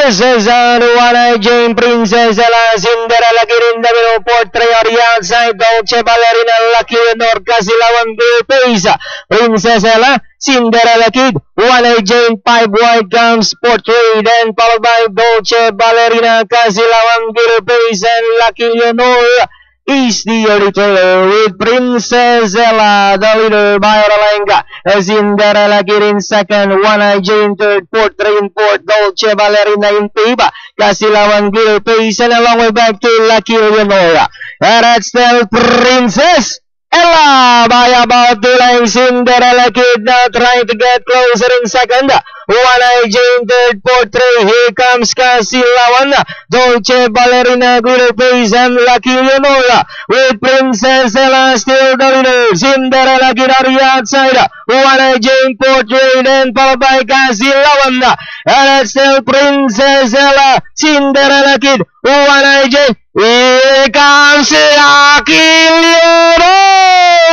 Cesar Juana Jane Princess Ella Cinderella Kirindamino Portrait outside Dolce Ballerina Lucky Leonor Casilawan Bill Pace Princess Ella Cinderella Kid 1 Jane 5 wide comes Portrait, then followed by Dolce Ballerina Casilawan Bill Pace and Lucky Leonor is the early trailer with Princess Ella, the leader by Oralenga. Cinderella Kid in second, 1 Jane third, Portrait in fourth, Dolce Ballerina in fifth, Casilawan Gil Pace, and a long way back to Lucky Leonora. And that's still Princess Ella by about 2 lengths. Cinderella Kid now trying to get closer in second. 1 Jane third, Portrait. Here comes Casilawan, Dolce Ballerina, Glitter Pace, and Lucky Leonora with Princess Ella still the leader. Cinderella Kid on the outside. 1 Jane Portrait, and followed by Casilawan. And it's still Princess Ella, Cinderella Kid, 1 Jane. Here comes Lucky Leonora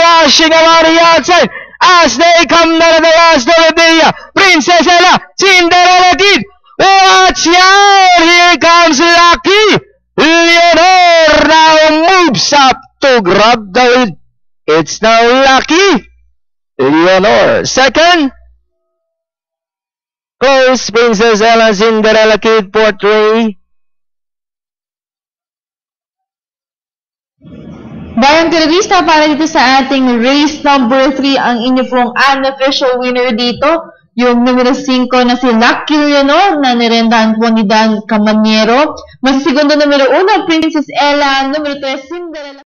rushing around the outside as they come out of the last of the day. Princess Ella, Cinderella Kid, watch out! Here comes Lucky Leonor now moves up to grab the lead. It's now Lucky Leonor second. Close Princess Ella, Cinderella Kid, Portrait. Bayang Televista, para dito sa ating race number 3, ang inyo pong unofficial winner dito, yung numero 5 na si Lucky Leonor na nirendahan po ni Dan Camaniero. Mas segundo numero 1, Princess Ella, numero 3, Cinderella.